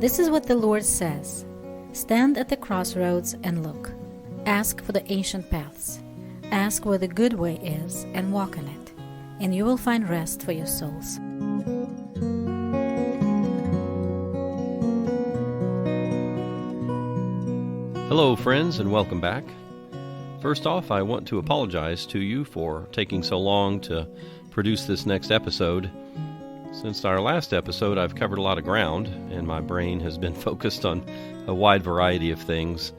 This is what the Lord says. Stand at the crossroads and look. Ask for the ancient paths. Ask where the good way is and walk in it, and you will find rest for your souls. Hello, friends, and welcome back. First off, I want to apologize to you for taking so long to produce this next episode. Since our last episode, I've covered a lot of ground, and my brain has been focused on a wide variety of things.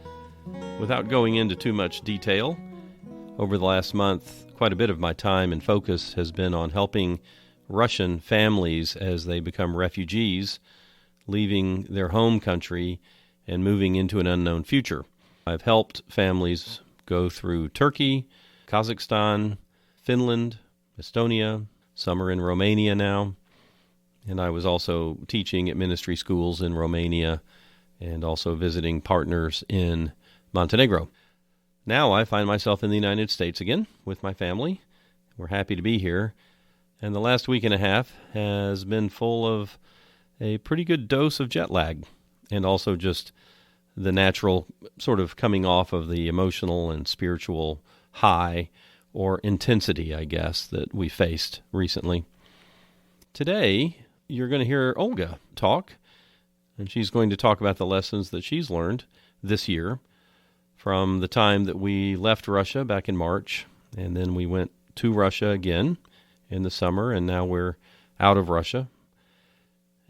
Without going into too much detail, over the last month, quite a bit of my time and focus has been on helping Russian families as they become refugees, leaving their home country and moving into an unknown future. I've helped families go through Turkey, Kazakhstan, Finland, Estonia. Some are in Romania now. And I was also teaching at ministry schools in Romania and also visiting partners in Montenegro. Now I find myself in the United States again with my family. We're happy to be here. And the last week and a half has been full of a pretty good dose of jet lag and also just the natural sort of coming off of the emotional and spiritual high or intensity, I guess, that we faced recently. Today, you're going to hear Olga talk, and she's going to talk about the lessons that she's learned this year from the time that we left Russia back in March, and then we went to Russia again in the summer, and now we're out of Russia.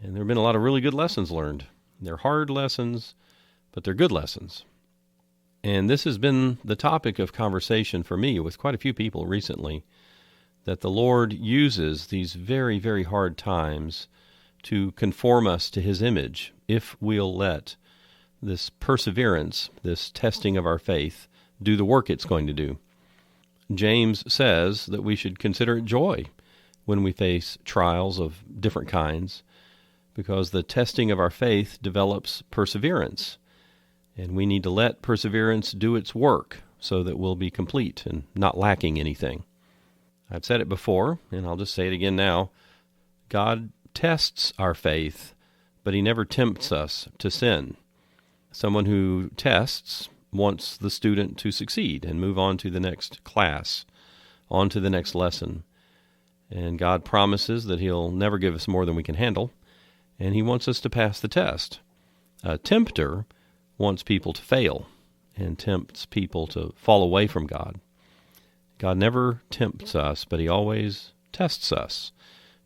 And there have been a lot of really good lessons learned. They're hard lessons, but they're good lessons. And this has been the topic of conversation for me with quite a few people recently, that the Lord uses these very, very hard times to conform us to His image if we'll let this perseverance, this testing of our faith, do the work it's going to do. James says that we should consider it joy when we face trials of different kinds, because the testing of our faith develops perseverance, and we need to let perseverance do its work so that we'll be complete and not lacking anything. I've said it before, and I'll just say it again now. God tests our faith, but He never tempts us to sin. Someone who tests wants the student to succeed and move on to the next class, on to the next lesson. And God promises that He'll never give us more than we can handle, and He wants us to pass the test. A tempter wants people to fail and tempts people to fall away from God. God never tempts us, but He always tests us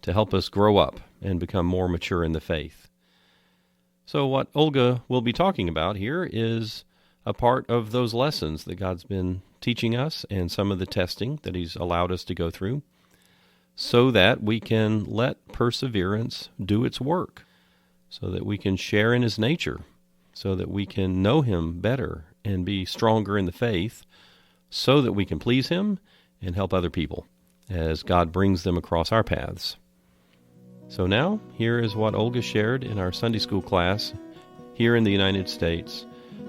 to help us grow up and become more mature in the faith. So what Olga will be talking about here is a part of those lessons that God's been teaching us and some of the testing that He's allowed us to go through so that we can let perseverance do its work, so that we can share in His nature, so that we can know Him better and be stronger in the faith, so that we can please Him and help other people as God brings them across our paths. So now, here is what Olga shared in our Sunday school class here in the United States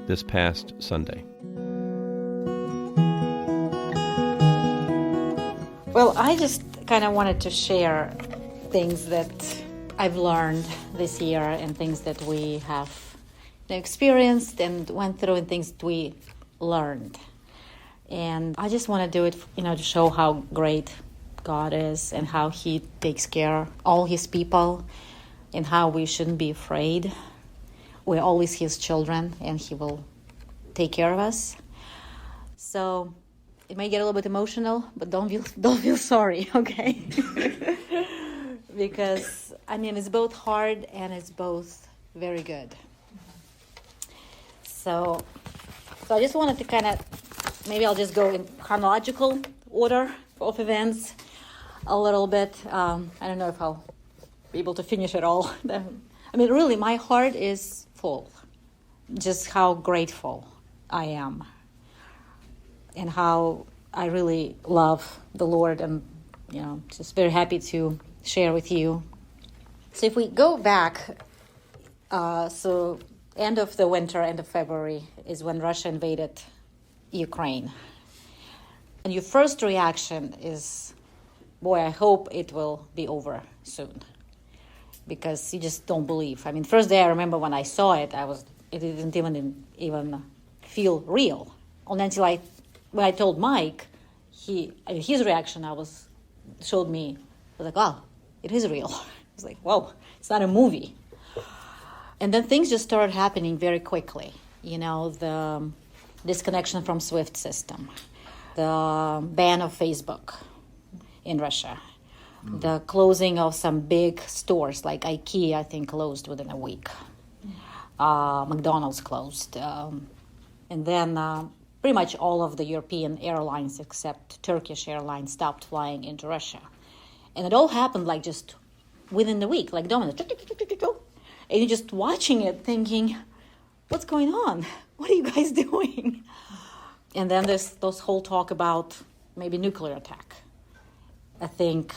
this past Sunday. Well, I just kind of wanted to share things that I've learned this year and things that we have experienced and went through and things that we learned. And I just want to do it, to show how great God is and how He takes care of all His people and how we shouldn't be afraid. We're always His children and He will take care of us. So it may get a little bit emotional, but don't feel sorry, okay? Because, it's both hard and it's both very good. So I just wanted to maybe I'll just go in chronological order of events a little bit. I don't know if I'll be able to finish it all. Really, my heart is full. Just how grateful I am and how I really love the Lord and, just very happy to share with you. So if we go back, end of the winter, end of February is when Russia invaded Ukraine. And your first reaction is, boy, I hope it will be over soon. because you just don't believe. I mean, first day I remember when I saw it, it didn't even feel real. And until when I told Mike, his reaction showed me, I was like, wow, it is real. I was like, whoa, it's not a movie. And then things just started happening very quickly. The disconnection from SWIFT system, the ban of Facebook in Russia, the closing of some big stores like IKEA, I think, closed within a week. McDonald's closed. And then pretty much all of the European airlines except Turkish Airlines stopped flying into Russia. And it all happened like just within the week, like dominoes. And you're just watching it thinking, what's going on? What are you guys doing? And then there's those whole talk about maybe nuclear attack. I think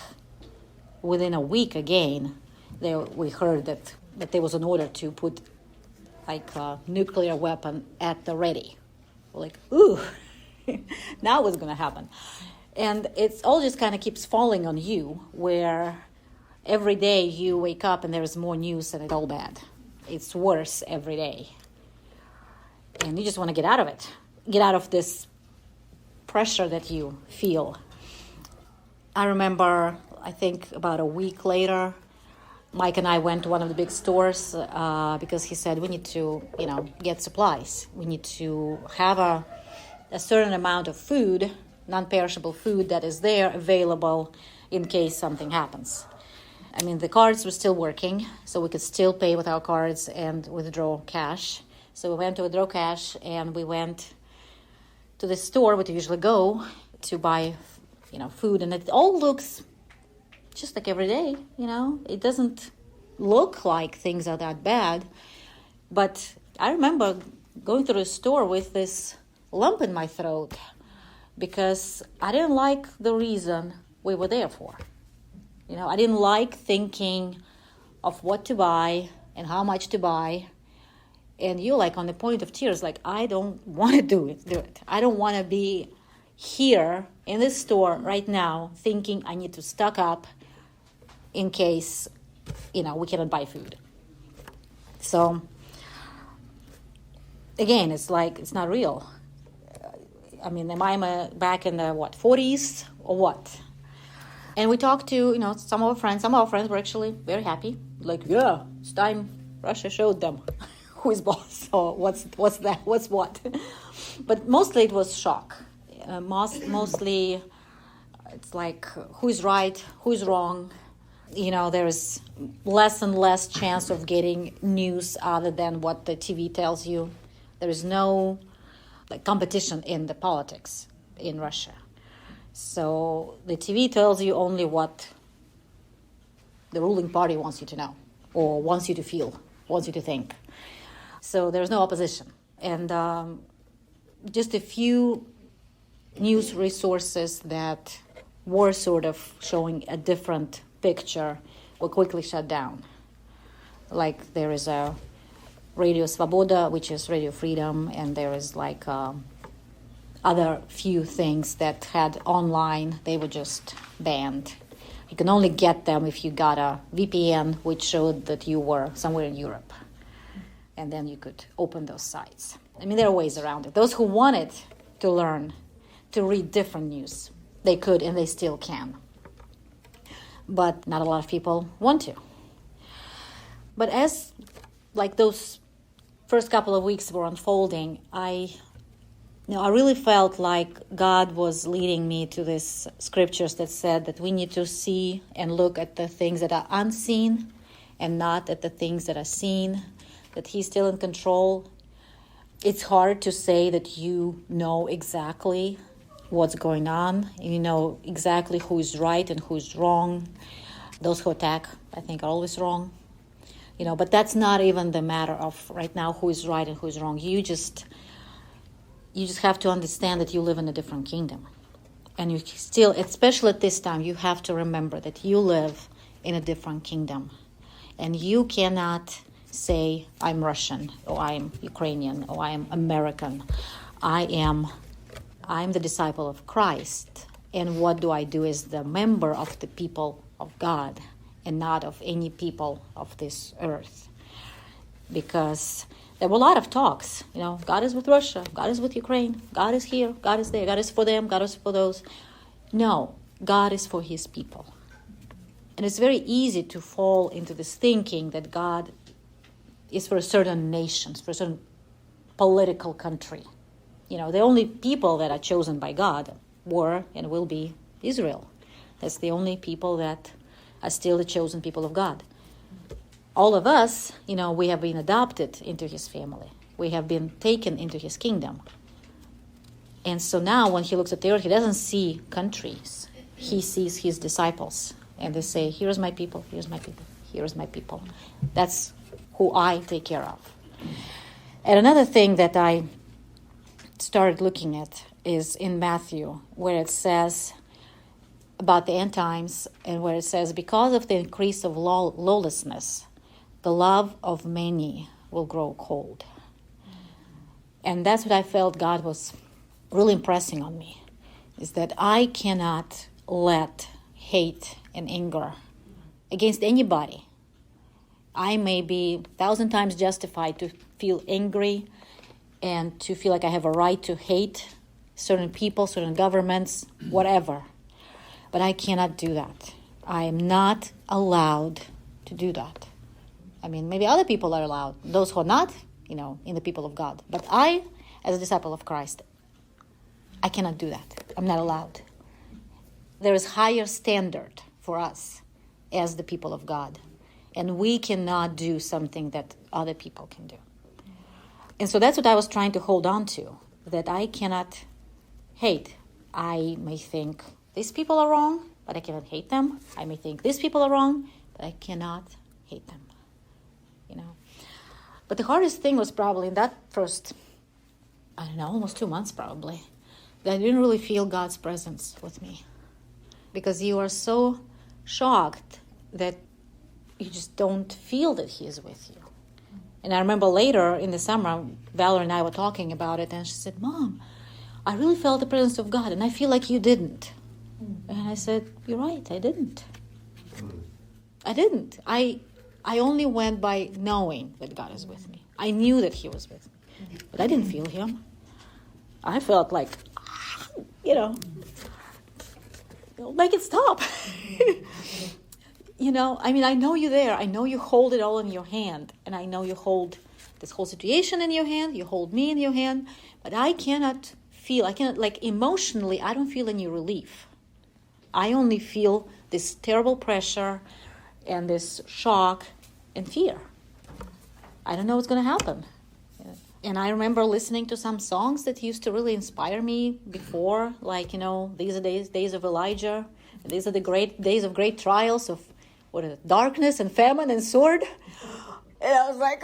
within a week again, we heard that there was an order to put like a nuclear weapon at the ready. We're like, ooh, now what's going to happen? And it's all just kind of keeps falling on you, where every day you wake up and there's more news and it's all bad. It's worse every day. And you just want to get out of it. Get out of this pressure that you feel. I remember, I think about a week later, Mike and I went to one of the big stores because he said we need to, get supplies. We need to have a certain amount of food, non-perishable food that is there available in case something happens. I mean, the cards were still working, so we could still pay with our cards and withdraw cash. So we went to withdraw cash, and we went to the store where we usually go to buy, food. And it all looks just like every day, It doesn't look like things are that bad. But I remember going through the store with this lump in my throat because I didn't like the reason we were there for. I didn't like thinking of what to buy and how much to buy. And you're like on the point of tears, like, I don't want to do it. I don't want to be here in this store right now thinking I need to stock up in case, we cannot buy food. So, again, it's like, it's not real. I mean, am I back in the, 40s or what? And we talked to, some of our friends. Some of our friends were actually very happy. Like, yeah, it's time Russia showed them who is boss or what's what. But mostly it was shock. Mostly it's like who is right, who is wrong. There is less and less chance of getting news other than what the TV tells you. There is no competition in the politics in Russia. So the TV tells you only what the ruling party wants you to know or wants you to feel, wants you to think. So there's no opposition. And just a few news resources that were sort of showing a different picture were quickly shut down. Like there is a Radio Svoboda, which is Radio Freedom, and there is other few things that had online, they were just banned. You can only get them if you got a VPN, which showed that you were somewhere in Europe. And then you could open those sites. I mean, there are ways around it. Those who wanted to learn to read different news, they could and they still can. But not a lot of people want to. But as those first couple of weeks were unfolding, I really felt like God was leading me to these scriptures that said that we need to see and look at the things that are unseen and not at the things that are seen, that He's still in control. It's hard to say that you know exactly what's going on. You know exactly who is right and who is wrong. Those who attack, I think, are always wrong. But that's not even the matter of right now who is right and who is wrong. You just have to understand that you live in a different kingdom. And you still, especially at this time, you have to remember that you live in a different kingdom. And you cannot say, I'm Russian, or I'm Ukrainian, or I'm American. I'm the disciple of Christ. And what do I do as the member of the people of God? and not of any people of this earth. Because there were a lot of talks, God is with Russia, God is with Ukraine, God is here, God is there, God is for them, God is for those. No, God is for his people. And it's very easy to fall into this thinking that God is for a certain nation, for a certain political country. The only people that are chosen by God were and will be Israel. That's the only people that are still the chosen people of God. All of us, we have been adopted into his family. We have been taken into his kingdom. And so now when he looks at the earth, he doesn't see countries. He sees his disciples. And they say, here's my people, here's my people, here's my people. That's who I take care of. And another thing that I started looking at is in Matthew, where it says about the end times, and where it says, because of the increase of lawlessness, the love of many will grow cold. And that's what I felt God was really impressing on me, is that I cannot let hate and anger against anybody. I may be 1,000 times justified to feel angry and to feel like I have a right to hate certain people, certain governments, whatever. But I cannot do that. I am not allowed to do that. I mean, maybe other people are allowed, those who are not, in the people of God. But I, as a disciple of Christ, I cannot do that. I'm not allowed. There is higher standard for us as the people of God. And we cannot do something that other people can do. And so that's what I was trying to hold on to, that I cannot hate. I may think these people are wrong, but I cannot hate them. I may think these people are wrong, but I cannot hate them. But the hardest thing was probably in that first, almost 2 months probably, that I didn't really feel God's presence with me. Because you are so shocked that you just don't feel that he is with you. And I remember later in the summer, Valerie and I were talking about it, and she said, Mom, I really felt the presence of God, and I feel like you didn't. And I said, you're right, I didn't. I didn't. I only went by knowing that God is with me. I knew that he was with me, but I didn't feel him. I felt like, make it stop. I know you're there. I know you hold it all in your hand. And I know you hold this whole situation in your hand. You hold me in your hand. But I cannot emotionally, I don't feel any relief. I only feel this terrible pressure and this shock and fear. I don't know what's going to happen. And I remember listening to some songs that used to really inspire me before, these are days of Elijah. These are the great days of great trials of darkness and famine and sword. And I was like,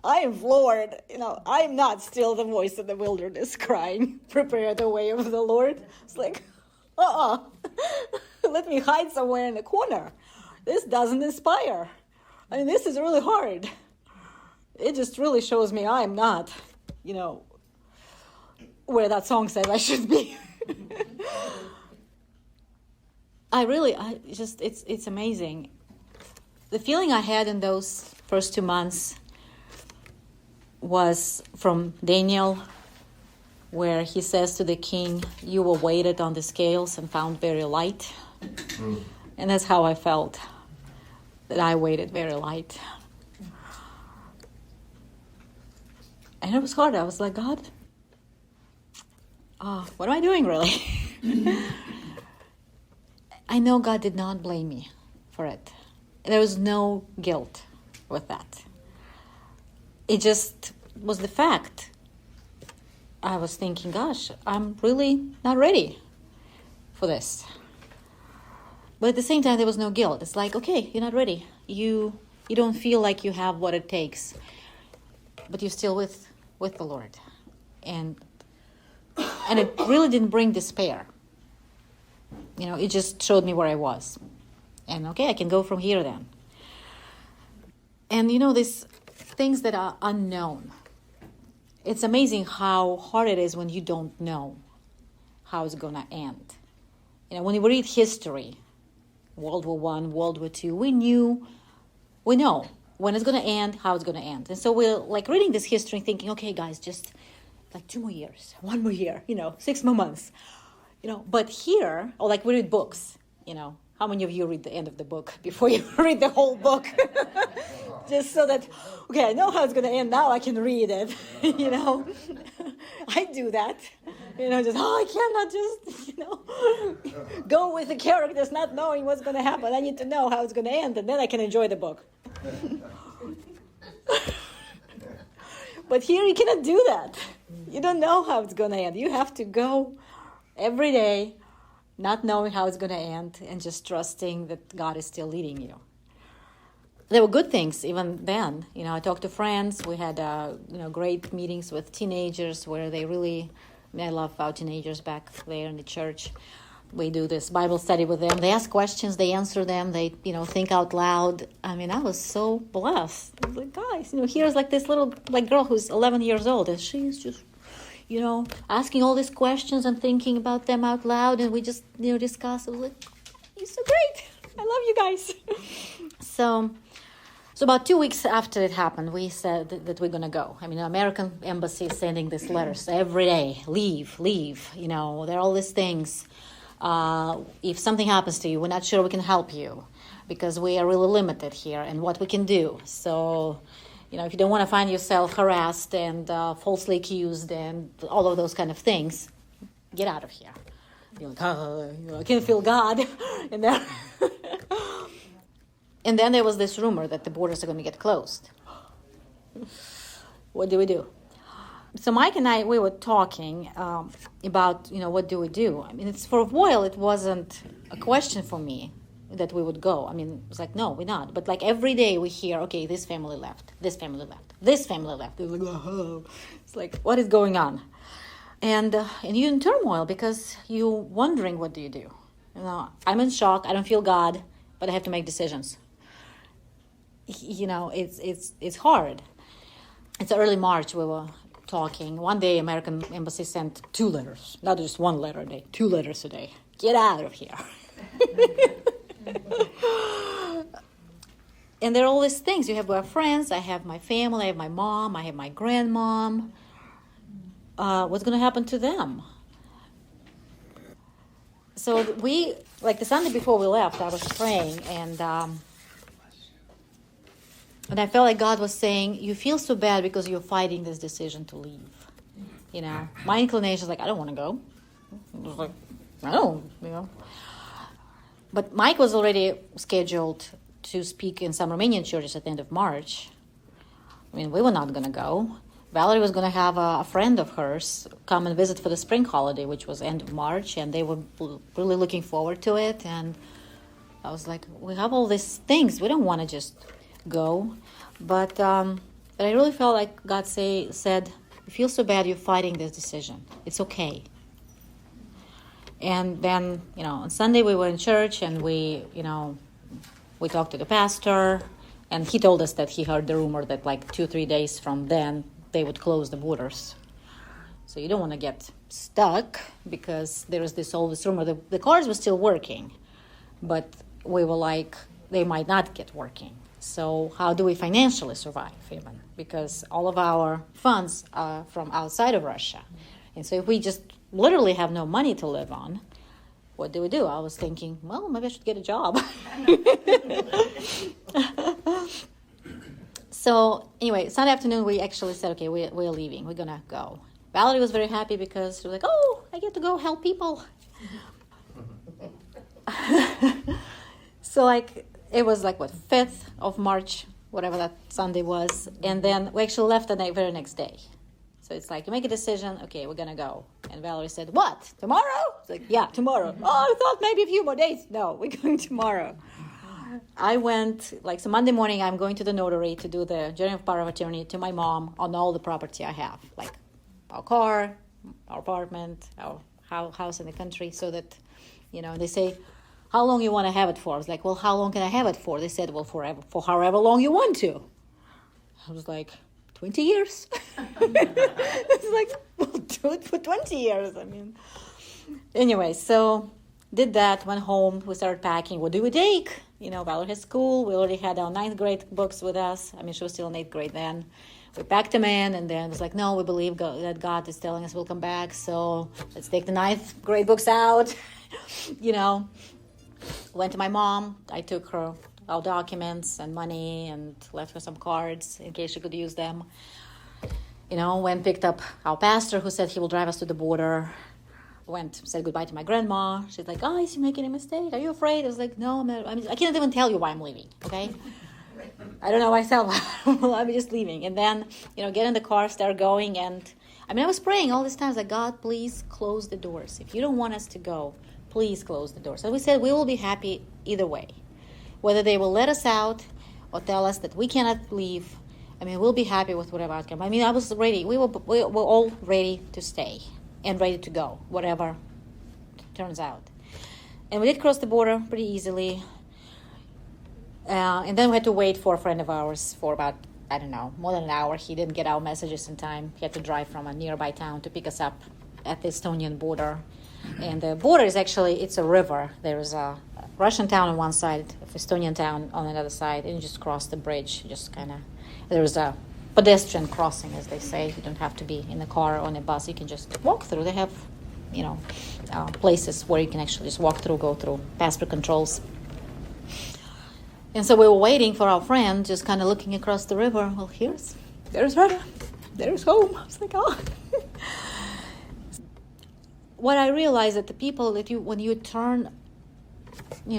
I am floored. I am not still the voice of the wilderness crying, prepare the way of the Lord. It's like, let me hide somewhere in the corner. This doesn't inspire. This is really hard. It just really shows me I am not, where that song says I should be. It's amazing. The feeling I had in those first 2 months was from Daniel, where he says to the king, you were weighted on the scales and found very light. And that's how I felt, that I weighted very light. And it was hard. I was like, God, what am I doing really? I know God did not blame me for it. There was no guilt with that. It just was the fact. I was thinking, gosh, I'm really not ready for this. But at the same time, there was no guilt. It's like, okay, you're not ready. You don't feel like you have what it takes. But you're still with the Lord. And it really didn't bring despair. It just showed me where I was. And okay, I can go from here then. And these things that are unknown. It's amazing how hard it is when you don't know how it's going to end. When you read history, World War I, World War II. We know when it's going to end, how it's going to end. And so we're like reading this history and thinking, okay, guys, just like 2 more years, 1 more year, 6 more months, But here, or like we read books, How many of you read the end of the book before you read the whole book? Just so that, okay, I know how it's going to end. Now I can read it, I do that. I cannot just, go with the characters not knowing what's going to happen. I need to know how it's going to end, and then I can enjoy the book. But here you cannot do that. You don't know how it's going to end. You have to go every day not knowing how it's going to end and just trusting that God is still leading you. There were good things even then. I talked to friends. We had, great meetings with teenagers where they really, I love our teenagers back there in the church. We do this Bible study with them. They ask questions, they answer them, they, think out loud. I was so blessed. I was like, guys, here's like this little girl who's 11 years old, and she's just, asking all these questions and thinking about them out loud, and we just, discuss. I was like, you're so great. I love you guys. So about 2 weeks after it happened, we said that we're going to go. The American embassy is sending these letters every day. Leave. There are all these things. If something happens to you, we're not sure we can help you because we are really limited here in what we can do. So, if you don't want to find yourself harassed and falsely accused and all of those kind of things, get out of here. You're like, I can feel God in there. And then there was this rumor that the borders are going to get closed. What do we do? So Mike and I, we were talking about, what do we do? It's for a while, it wasn't a question for me that we would go. It's like, no, we're not. But like every day we hear, okay, this family left, this family left, this family left. It's like, oh. It's like, what is going on? And you're in turmoil because you're wondering, what do you do? I'm in shock. I don't feel God, but I have to make decisions. It's hard. It's early March. We were talking. One day, American embassy sent 2 letters, not just 1 letter a day, 2 letters a day. Get out of here. And there are all these things. You have our friends. I have my family. I have my mom. I have my grandmom. What's going to happen to them? So we, like the Sunday before we left, I was praying, and I felt like God was saying, you feel so bad because you're fighting this decision to leave. My inclination is like, I don't want to go. I was like, I don't. But Mike was already scheduled to speak in some Romanian churches at the end of March. We were not going to go. Valerie was going to have a friend of hers come and visit for the spring holiday, which was end of March, and they were really looking forward to it. And I was like, we have all these things. We don't want to just go. But I really felt like God said, you feel so bad you're fighting this decision. It's okay. And then, on Sunday we were in church and we talked to the pastor, and he told us that he heard the rumor that like 2-3 days from then they would close the borders. So you don't want to get stuck because there is all this rumor. The cars were still working, but we were like, they might not get working. So how do we financially survive even? Because all of our funds are from outside of Russia. And so if we just literally have no money to live on, what do we do? I was thinking, well, maybe I should get a job. So anyway, Sunday afternoon, we actually said, okay, we're leaving. We're going to go. Valerie was very happy because she was like, oh, I get to go help people. So it was 5th of March, whatever that Sunday was. And then we actually left the very next day. So it's like, you make a decision, okay, we're going to go. And Valerie said, what, tomorrow? It's like, yeah, tomorrow. Oh, I thought maybe a few more days. No, we're going tomorrow. I went, so Monday morning, I'm going to the notary to do the journey of power of attorney to my mom on all the property I have, like our car, our apartment, our house in the country, so that, they say, how long you want to have it for? I was like, well, how long can I have it for? They said, well, forever, for however long you want to. I was like, 20 years. It's like, well, do it for 20 years. Anyway, so did that, went home, we started packing. What do we take? Valerie has school. We already had our 9th grade books with us. I mean, she was still in 8th grade then. We packed them in, and then it was like, no, we believe that God is telling us we'll come back, so let's take the 9th grade books out. Went to my mom. I took her our documents and money and left her some cards in case she could use them. Went picked up our pastor who said he will drive us to the border. Said goodbye to my grandma. She's like, oh, is he making a mistake? Are you afraid? I was like, no, I can't even tell you why I'm leaving, okay? I don't know myself. I'm just leaving. And then, get in the car, start going. And I was praying all this time. I was like, God, please close the doors. If you don't want us to go, please close the doors. So we said we will be happy either way. Whether they will let us out or tell us that we cannot leave, we'll be happy with whatever outcome. I was ready. We were all ready to stay and ready to go, whatever turns out. And we did cross the border pretty easily. And then we had to wait for a friend of ours for about, more than an hour. He didn't get our messages in time. He had to drive from a nearby town to pick us up at the Estonian border. And the border is actually, it's a river. There is a Russian town on one side, Estonian town on another side, and you just cross the bridge. There's a pedestrian crossing, as they say. You don't have to be in a car or on a bus. You can just walk through. They have, places where you can actually just walk through, go through, passport controls. And so we were waiting for our friend, just kind of looking across the river. Well, there's her. There's home. I was like, oh. What I realized that the people that when you turn,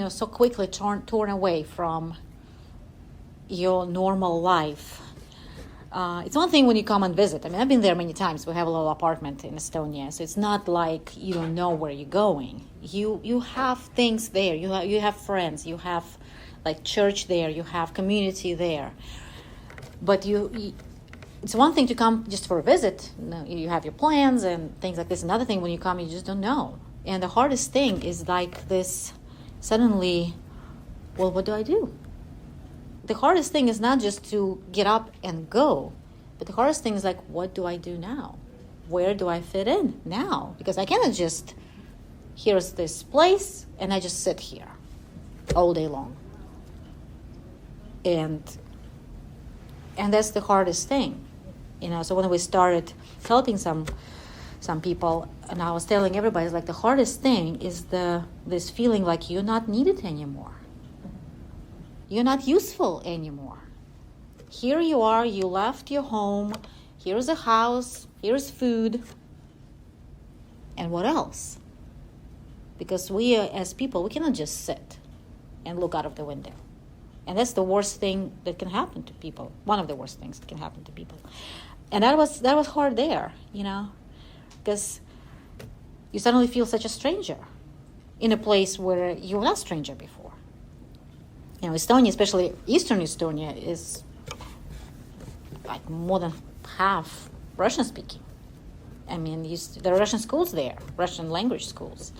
so quickly torn away from your normal life. It's one thing when you come and visit. I've been there many times. We have a little apartment in Estonia, so it's not like you don't know where you're going. You have things there. You have friends. You have like church there. You have community there. But it's one thing to come just for a visit. You have your plans and things like this. Another thing when you come, you just don't know. And the hardest thing is like this suddenly, well, what do I do? The hardest thing is not just to get up and go, but the hardest thing is like, what do I do now? Where do I fit in now? Because I cannot just, here's this place, and I just sit here all day long. And that's the hardest thing. So when we started helping some people, and I was telling everybody, it's like the hardest thing is this feeling like you're not needed anymore. You're not useful anymore. Here you are, you left your home, here's a house, here's food, and what else? Because we as people, we cannot just sit and look out of the window. And that's the worst thing that can happen to people. One of the worst things that can happen to people. And that was hard there, because you suddenly feel such a stranger in a place where you were not a stranger before. Estonia, especially Eastern Estonia, is like more than half Russian-speaking. There are Russian schools there, Russian language schools.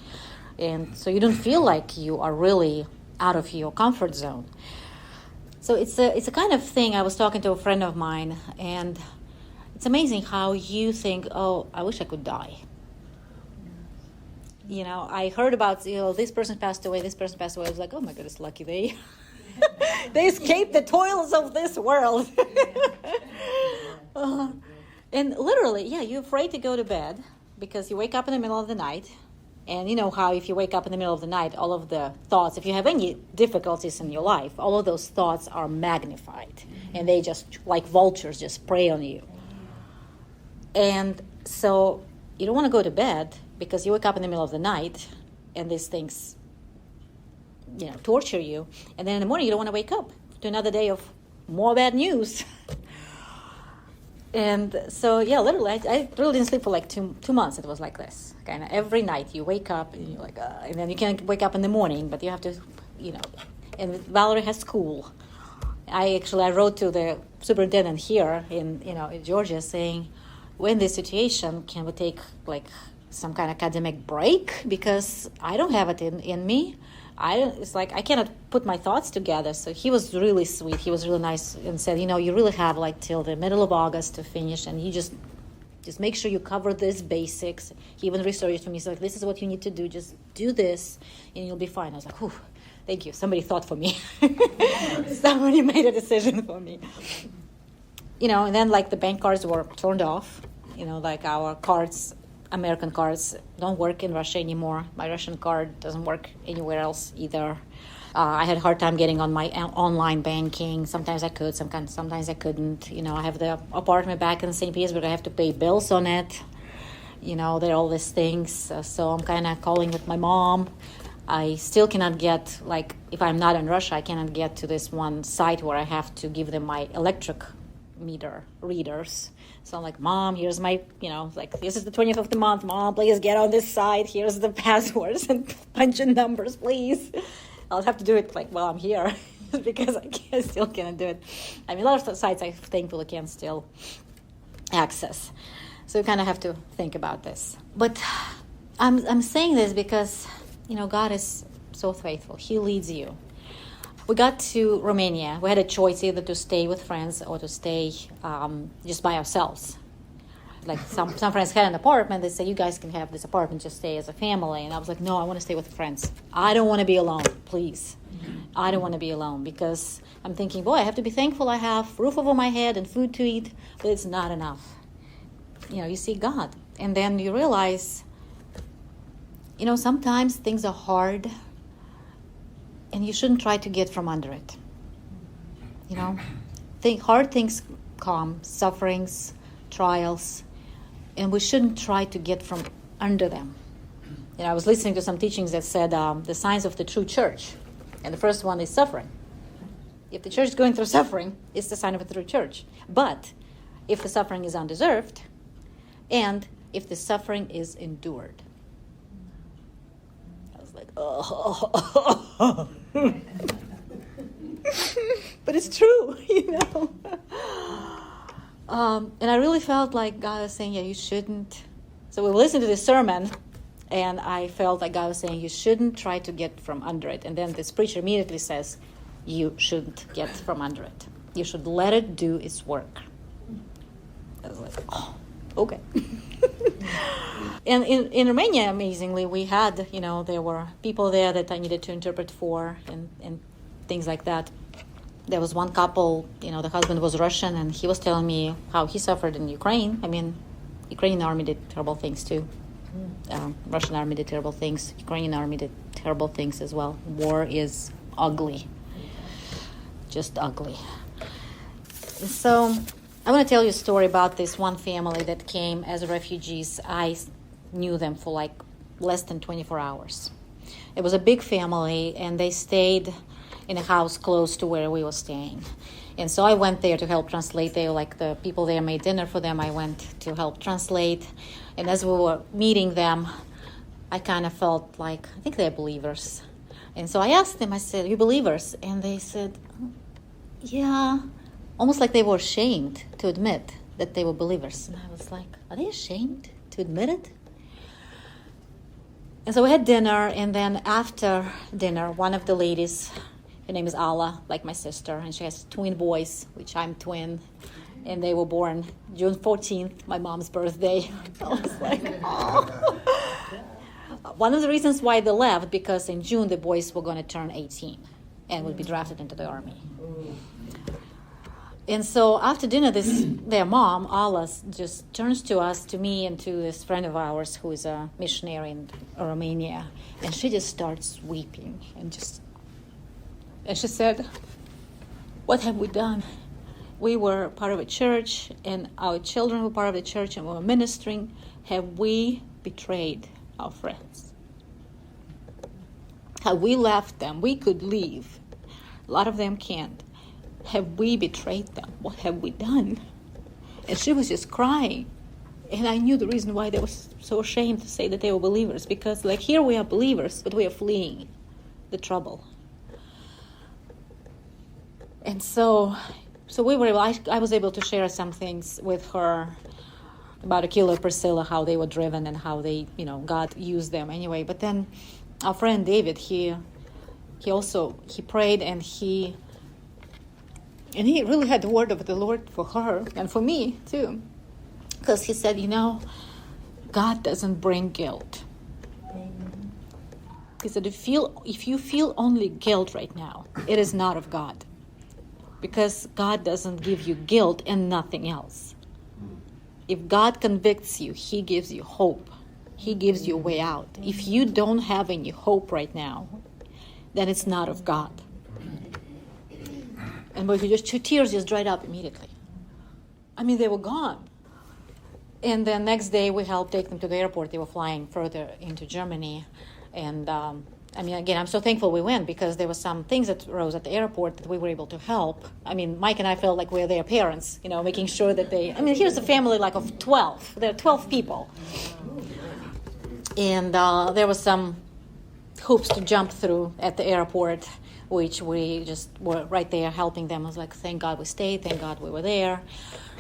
And so you don't feel like you are really out of your comfort zone. So it's a kind of thing. I was talking to a friend of mine, and it's amazing how you think, oh, I wish I could die. I heard about, this person passed away, this person passed away. I was like, oh my goodness, lucky they they escaped the toils of this world. And literally, you're afraid to go to bed because you wake up in the middle of the night. And you know how if you wake up in the middle of the night, all of the thoughts, if you have any difficulties in your life, all of those thoughts are magnified. And they just, like vultures, just prey on you. And so you don't want to go to bed because you wake up in the middle of the night and these things, torture you. And then in the morning you don't want to wake up to another day of more bad news. And so, literally, I really didn't sleep for like two months. It was like this. Kind of every night you wake up and you're like, and then you can't wake up in the morning, but you have to, and Valerie has school. I wrote to the superintendent here in Georgia saying, we're in this situation, can we take like some kind of academic break? Because I don't have it in me. It's like I cannot put my thoughts together. So he was really sweet. He was really nice and said, you really have like till the middle of August to finish, and you just Just make sure you cover these basics. He even researched for me. He's like, this is what you need to do. Just do this, and you'll be fine. I was like, whew, thank you. Somebody thought for me. Somebody made a decision for me. And then like the bank cards were turned off. Like our cards, American cards, don't work in Russia anymore. My Russian card doesn't work anywhere else either. I had a hard time getting on my online banking. Sometimes I could, sometimes I couldn't. I have the apartment back in St. Petersburg. I have to pay bills on it. There are all these things. So I'm kind of calling with my mom. I still cannot get, like, if I'm not in Russia, I cannot get to this one site where I have to give them my electric meter readers. So I'm like, Mom, here's my, this is the 20th of the month. Mom, please get on this site. Here's the passwords and punch in numbers, please. I'll have to do it while I'm here because I still cannot do it. I mean, a lot of sites I thankfully can still access. So you kind of have to think about this. But I'm saying this because, God is so faithful. He leads you. We got to Romania. We had a choice either to stay with friends or to stay just by ourselves. Like some friends had an apartment. They said, you guys can have this apartment, just stay as a family. And I was like, no, I want to stay with friends. I don't want to be alone, please. I don't want to be alone because I'm thinking, boy, I have to be thankful I have roof over my head and food to eat, but it's not enough. You see God. And then you realize, sometimes things are hard and you shouldn't try to get from under it. Hard things come, sufferings, trials, and we shouldn't try to get from under them. I was listening to some teachings that said the signs of the true church, and the first one is suffering. If the church is going through suffering, it's the sign of a true church. But if the suffering is undeserved, and if the suffering is endured. I was like, oh. But it's true, And I really felt like God was saying, you shouldn't. So we listened to this sermon, and I felt like God was saying, you shouldn't try to get from under it. And then this preacher immediately says, you shouldn't get from under it. You should let it do its work. I was like, oh, okay. And in Romania, amazingly, we had, there were people there that I needed to interpret for and things like that. There was one couple, the husband was Russian, and he was telling me how he suffered in Ukraine. I mean, Ukrainian army did terrible things too. Russian army did terrible things. Ukrainian army did terrible things as well. War is ugly. Just ugly. So I want to tell you a story about this one family that came as refugees. I knew them for less than 24 hours. It was a big family, and they stayed in a house close to where we were staying. And so I went there to help translate. The people there made dinner for them. I went to help translate. And as we were meeting them, I kind of felt like, I think they're believers. And so I asked them, I said, you believers? And they said, yeah. Almost like they were ashamed to admit that they were believers. And I was like, are they ashamed to admit it? And so we had dinner, and then after dinner, one of the ladies, her name is Alla, like my sister, and she has twin boys, which I'm twin, and they were born June 14th, my mom's birthday. I was like, oh. One of the reasons why they left, because in June the boys were going to turn 18 and would be drafted into the army. And so after dinner, their mom, Alla, just turns to me, and to this friend of ours who is a missionary in Romania, and she just starts weeping and she said, what have we done? We were part of a church, and our children were part of the church, and we were ministering. Have we betrayed our friends? Have we left them? We could leave. A lot of them can't. Have we betrayed them? What have we done? And she was just crying. And I knew the reason why they were so ashamed to say that they were believers, because here we are believers, but we are fleeing the trouble. And so we were able, I was able to share some things with her about Aquila and Priscilla, how they were driven and how they, God used them anyway. But then our friend David, he prayed, and he really had the word of the Lord for her and for me too. Because he said, God doesn't bring guilt. He said, if you feel only guilt right now, it is not of God. Because God doesn't give you guilt and nothing else. If God convicts you, he gives you hope. He gives you a way out. If you don't have any hope right now, then it's not of God. And boy, your tears just dried up immediately. I mean, they were gone. And then next day, we helped take them to the airport. They were flying further into Germany. And again, I'm so thankful we went, because there were some things that arose at the airport that we were able to help. I mean, Mike and I felt like we were their parents, making sure that here's a family like of 12. There are 12 people. And there was some hoops to jump through at the airport, which we just were right there helping them. I was like, thank God we stayed, thank God we were there.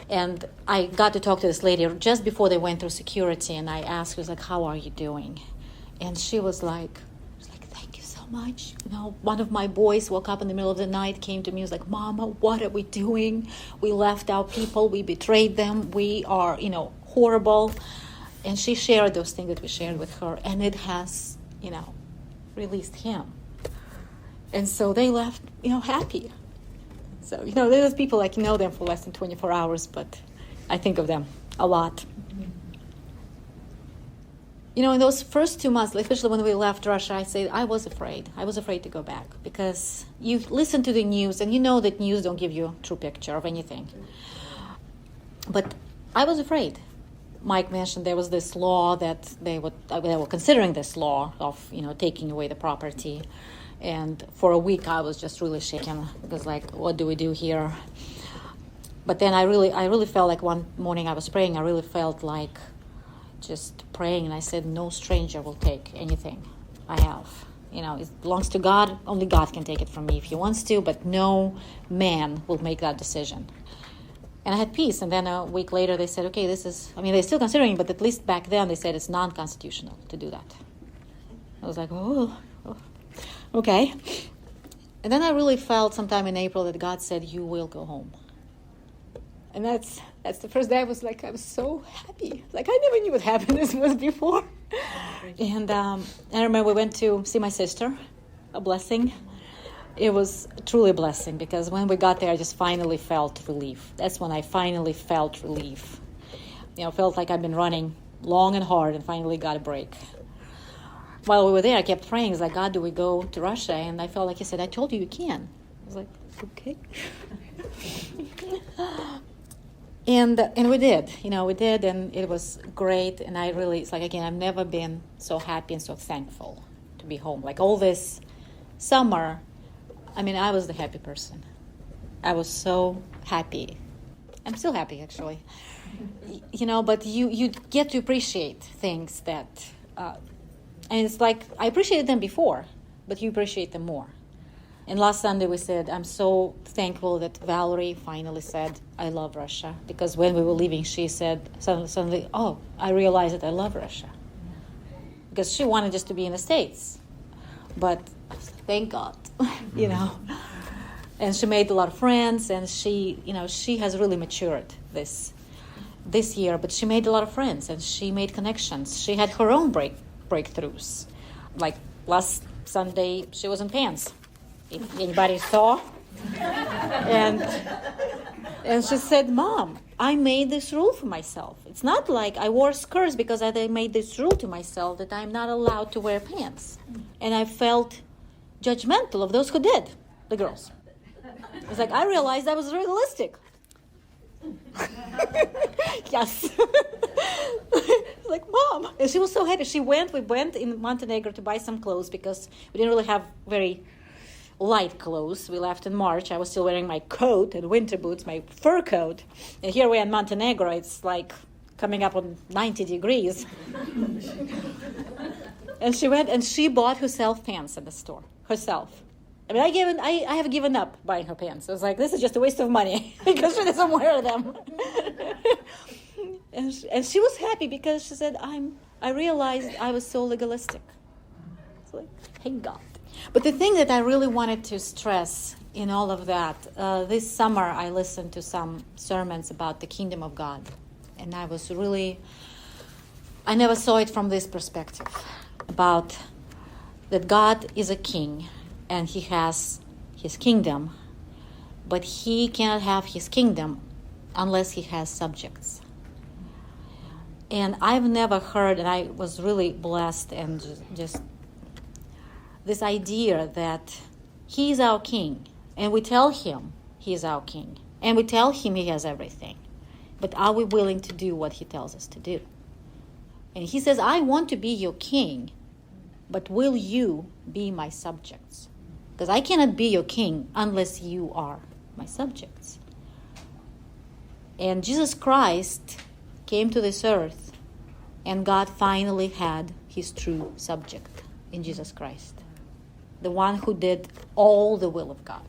And I got to talk to this lady just before they went through security, and I asked her, like, how are you doing? And she was like, thank you so much. One of my boys woke up in the middle of the night, came to me, was like, Mama, what are we doing? We left our people, we betrayed them, we are, horrible. And she shared those things that we shared with her, and it has, released him. And so they left, happy. So, there's people like know them for less than 24 hours, but I think of them a lot. In those first 2 months, especially when we left Russia, I was afraid. I was afraid to go back, because you listen to the news and you know that news don't give you a true picture of anything. But I was afraid. Mike mentioned there was this law that they were considering this law of, taking away the property. And for a week, I was just really shaken, because what do we do here? But then I really felt like one morning I was praying, I really felt like just praying, and I said, no stranger will take anything I have. It belongs to God. Only God can take it from me if he wants to, but no man will make that decision. And I had peace. And then a week later, they said, okay, they're still considering, but at least back then they said it's non-constitutional to do that. I was like, oh. Okay. And then I really felt sometime in April that God said, you will go home. And that's the first day I was so happy. I never knew what happiness was before. And I remember we went to see my sister, a blessing. It was truly a blessing, because when we got there, I just finally felt relief. That's when I finally felt relief. Felt like I've been running long and hard and finally got a break. While we were there, I kept praying. It's like, God, do we go to Russia? And I felt like he said, I told you you can. I was like, okay. And we did. We did, and it was great. And I've never been so happy and so thankful to be home. All this summer, I was the happy person. I was so happy. I'm still happy, actually. But you get to appreciate things that... And it's like, I appreciated them before, but you appreciate them more. And last Sunday we said, I'm so thankful that Valerie finally said, I love Russia. Because when we were leaving, she said suddenly, oh, I realized that I love Russia. Because she wanted just to be in the States. But thank God, And she made a lot of friends, and she has really matured this year. But she made a lot of friends, and she made connections. She had her own breakthroughs. Like last Sunday, she was in pants. If anybody saw. And she said, Mom, I made this rule for myself. It's not like I wore skirts because I made this rule to myself that I'm not allowed to wear pants. And I felt judgmental of those who did, the girls. It's like, I realized I was realistic. Yes. Like, Mom. And she was so happy. We went in Montenegro to buy some clothes because we didn't really have very light clothes. We left in March. I was still wearing my coat and winter boots, my fur coat. And here we are in Montenegro. It's like coming up on 90 degrees. And she went and she bought herself pants at the store. Herself. I have given up buying her pants. I was like, this is just a waste of money because she doesn't wear them. And she was happy because she said, I realized I was so legalistic. It's like, thank God. But the thing that I really wanted to stress in all of that, this summer I listened to some sermons about the kingdom of God And I never saw it from this perspective, about that God is a king and he has his kingdom, but he cannot have his kingdom unless he has subjects. And I've never heard, and I was really blessed, and just this idea that he is our king, and we tell him he is our king, and we tell him he has everything. But are we willing to do what he tells us to do? And he says, I want to be your king, but will you be my subjects? Because I cannot be your king unless you are my subjects. And Jesus Christ came to this earth, and God finally had his true subject in Jesus Christ. The one who did all the will of God.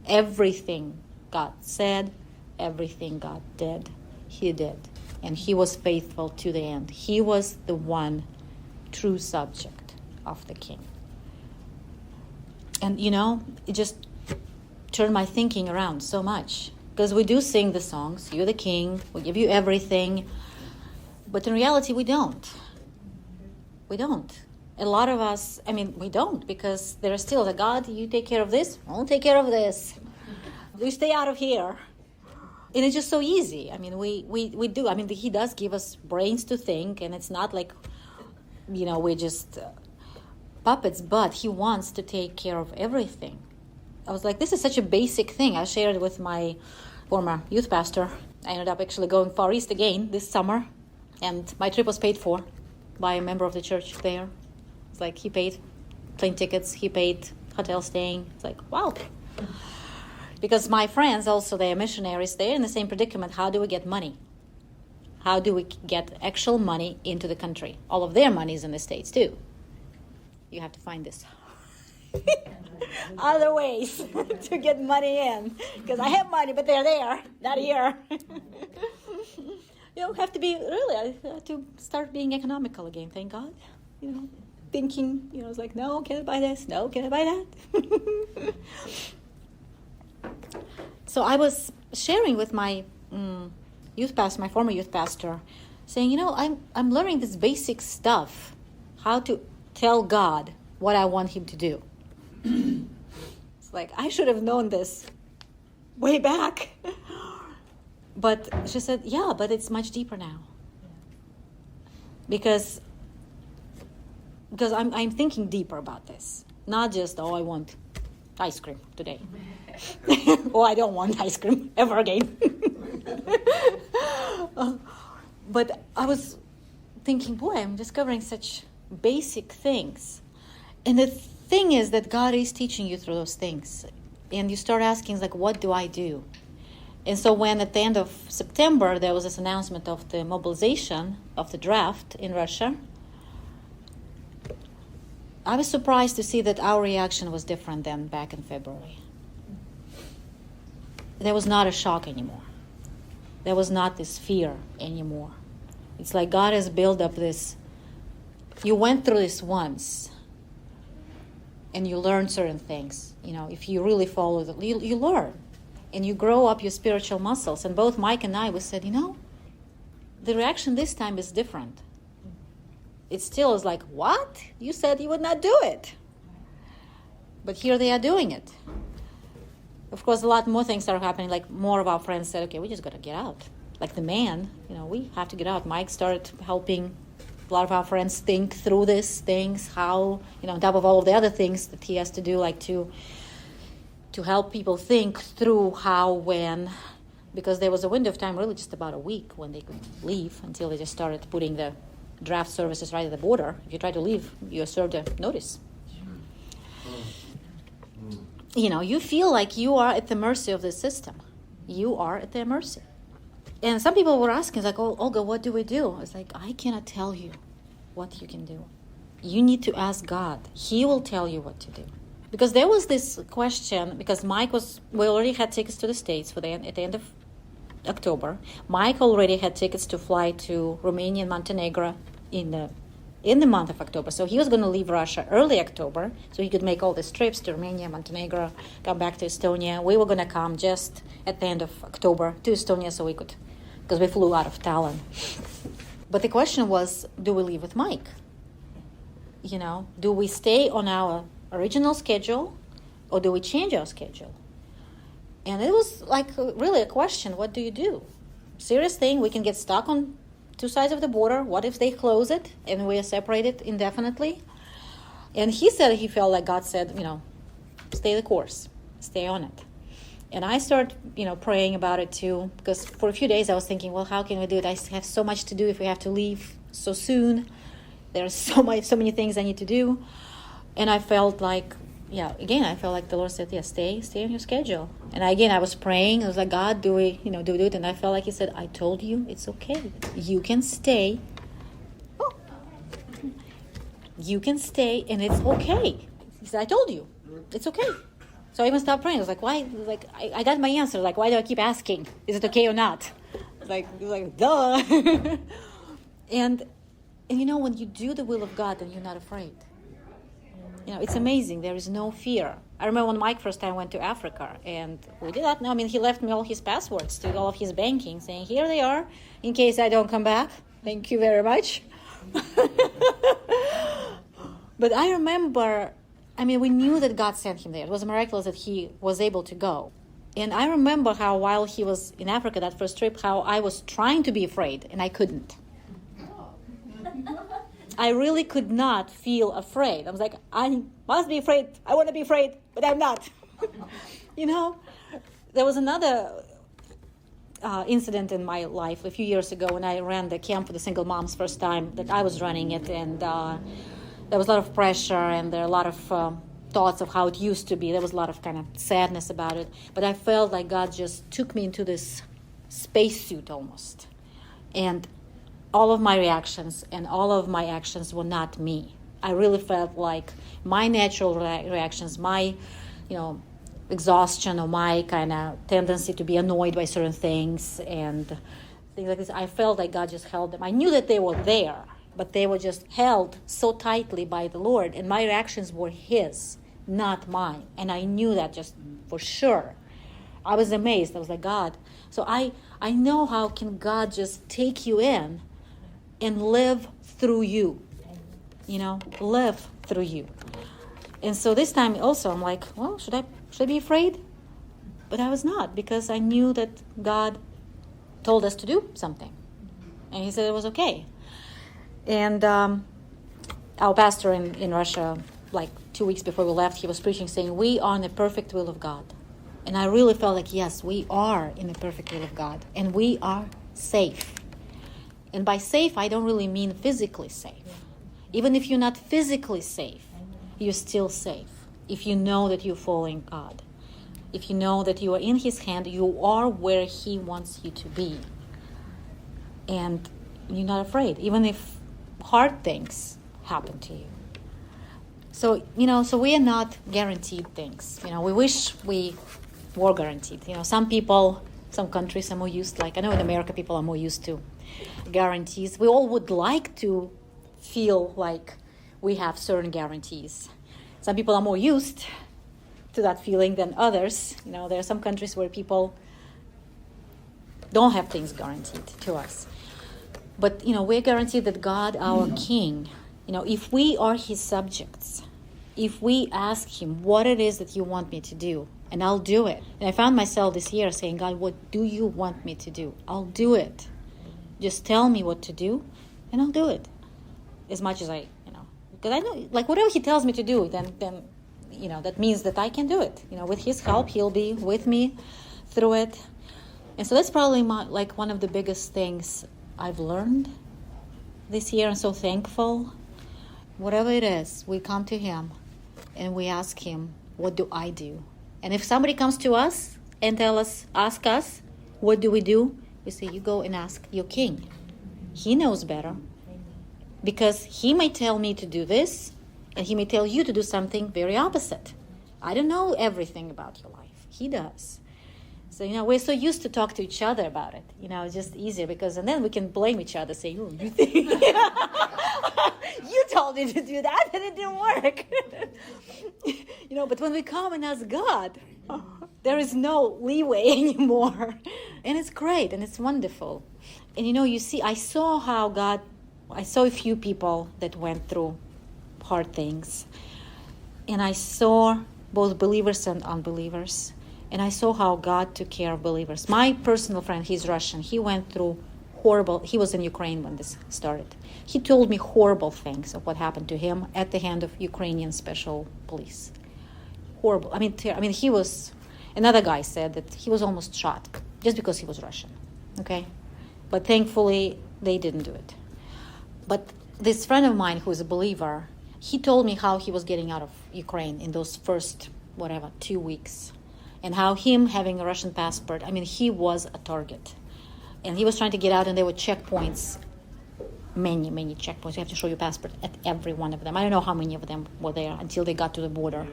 Everything God said, everything God did, he did. And he was faithful to the end. He was the one true subject of the king. And it just turned my thinking around so much. Because we do sing the songs, you're the king, we give you everything. But in reality, we don't. We don't. A lot of us, we don't, because there's still the God, you take care of this, I'll take care of this. You stay out of here. And it's just so easy. We do. He does give us brains to think, and it's not like, we're just puppets, but he wants to take care of everything. I was like, this is such a basic thing. I shared it with my former youth pastor. I ended up actually going Far East again this summer, and my trip was paid for by a member of the church there. It's like he paid plane tickets, he paid hotel staying. It's like, wow. Because my friends also, they are missionaries, they're in the same predicament. How do we get money? How do we get actual money into the country? All of their money is in the States too. You have to find this. Other ways to get money in. Because I have money, but they're there, not here. Have to be, really, I have to start being economical again, thank God. Thinking, it's like, no, can I buy this? No, can I buy that? So I was sharing with my youth pastor, my former youth pastor, saying, I'm learning this basic stuff, how to tell God what I want him to do. It's like, I should have known this way back. But she said, yeah, but it's much deeper now. Because I'm thinking deeper about this. Not just, I want ice cream today. Or I don't want ice cream ever again. But I was thinking, boy, I'm discovering such basic things. And the thing is that God is teaching you through those things. And you start asking, what do I do? And so when at the end of September, there was this announcement of the mobilization of the draft in Russia, I was surprised to see that our reaction was different than back in February. There was not a shock anymore. There was not this fear anymore. It's like God has built up this. You went through this once, and you learn certain things. If you really follow you learn. And you grow up your spiritual muscles. And both Mike and I, we said, the reaction this time is different. It still is like, what? You said you would not do it. But here they are doing it. Of course, a lot more things are happening. Like more of our friends said, okay, we just got to get out. Like the man, we have to get out. Mike started helping a lot of our friends think through these things, how, on top of all of the other things that he has to do, like to help people think through how, when, because there was a window of time, really just about a week, when they could leave until they just started putting the draft services right at the border. If you try to leave, you're served a notice. You feel like you are at the mercy of the system. You are at their mercy. And some people were asking, like, oh, Olga, what do we do? I was like, I cannot tell you what you can do. You need to ask God. He will tell you what to do. Because there was this question, because we already had tickets to the States at the end of October. Mike already had tickets to fly to Romania and Montenegro in the month of October. So he was going to leave Russia early October, so he could make all these trips to Romania, Montenegro, come back to Estonia. We were going to come just at the end of October to Estonia so we could because we flew out of Tallinn. But the question was, do we leave with Mike? Do we stay on our original schedule, or do we change our schedule? And it was really a question. What do you do? Serious thing. We can get stuck on two sides of the border. What if they close it and we are separated indefinitely? And he said he felt like God said, stay the course, stay on it. And I started, praying about it too, because for a few days I was thinking, well, how can we do it? I have so much to do if we have to leave so soon. There's so many things I need to do. And I felt like, I felt like the Lord said, stay on your schedule. And I was praying. I was like, God, do we do it? And I felt like he said, I told you it's okay. You can stay. Oh. You can stay, and it's okay. He said, I told you. It's okay. So I even stopped praying. I was like, why? I got my answer. Like, why do I keep asking? Is it okay or not? Like duh. And when you do the will of God, then you're not afraid. It's amazing. There is no fear. I remember when Mike first time went to Africa, and we did that. He left me all his passwords to all of his banking, saying, here they are, in case I don't come back. Thank you very much. But I remember, we knew that God sent him there. It was miraculous that he was able to go. And I remember how while he was in Africa, that first trip, how I was trying to be afraid, and I couldn't. I really could not feel afraid. I was like, I must be afraid. I want to be afraid, but I'm not. There was another incident in my life a few years ago when I ran the camp for the single moms first time that I was running it, and there was a lot of pressure, and there are a lot of thoughts of how it used to be. There was a lot of kind of sadness about it, but I felt like God just took me into this spacesuit almost, and all of my reactions and all of my actions were not me. I really felt like my natural reactions, my, exhaustion, or my kind of tendency to be annoyed by certain things and things like this. I felt like God just held them. I knew that they were there, but they were just held so tightly by the Lord, and my reactions were His, not mine. And I knew that just for sure. I was amazed. I was like, God. So I know how can God just take you in and live through you, live through you. And so this time also I'm like, well, should I be afraid? But I was not, because I knew that God told us to do something. And He said it was okay. And our pastor in Russia, 2 weeks before we left, he was preaching saying, we are in the perfect will of God. And I really felt like, yes, we are in the perfect will of God. And we are safe. And by safe, I don't really mean physically safe. Even if you're not physically safe, you're still safe. If you know that you're following God. If you know that you are in His hand, you are where He wants you to be. And you're not afraid, even if hard things happen to you. So, so we are not guaranteed things. We wish we were guaranteed. Some people, some countries are more used, I know in America people are more used to guarantees. We all would like to feel like we have certain guarantees. Some people are more used to that feeling than others. There are some countries where people don't have things guaranteed to us. But, we're guaranteed that God, our King, if we are His subjects, if we ask Him what it is that you want me to do, and I'll do it. And I found myself this year saying, God, what do you want me to do? I'll do it. Just tell me what to do, and I'll do it. As much as because I know, whatever He tells me to do, then that means that I can do it. With His help, He'll be with me through it. And so that's probably one of the biggest things I've learned this year. I'm so thankful. Whatever it is, we come to Him and we ask Him, what do I do? And if somebody comes to us and ask us, what do? We say, you go and ask your King. He knows better. Because He may tell me to do this, and He may tell you to do something very opposite. I don't know everything about your life. He does. So, we're so used to talk to each other about it. It's just easier and then we can blame each other, say, oh, you think, you told me to do that and it didn't work. But when we come and ask God, there is no leeway anymore. And it's great and it's wonderful. And you see, I saw a few people that went through hard things. And I saw both believers and unbelievers. And I saw how God took care of believers. My personal friend, he's Russian. He went through he was in Ukraine when this started. He told me horrible things of what happened to him at the hand of Ukrainian special police. Horrible. I mean, he was, another guy said that he was almost shot just because he was Russian. Okay? But thankfully, they didn't do it. But this friend of mine who is a believer, he told me how he was getting out of Ukraine in those first, 2 weeks. And how him having a Russian passport, he was a target. And he was trying to get out, and there were checkpoints, many, many checkpoints. You have to show your passport at every one of them. I don't know how many of them were there until they got to the border.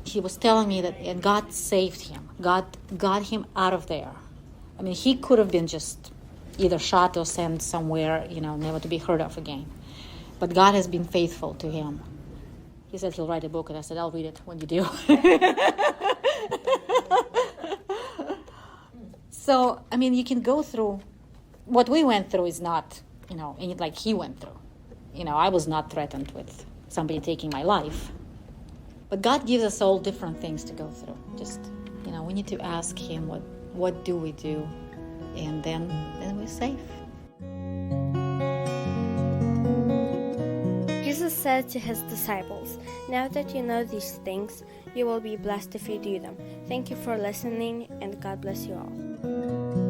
He was telling me that, and God saved him. God got him out of there. He could have been just either shot or sent somewhere, never to be heard of again. But God has been faithful to him. He said he'll write a book, and I said, I'll read it when you do. So, you can go through, what we went through is not, anything like he went through. I was not threatened with somebody taking my life. But God gives us all different things to go through. Just, we need to ask him, what do we do? And then we're safe. Jesus said to his disciples, "Now that you know these things, you will be blessed if you do them." Thank you for listening, and God bless you all.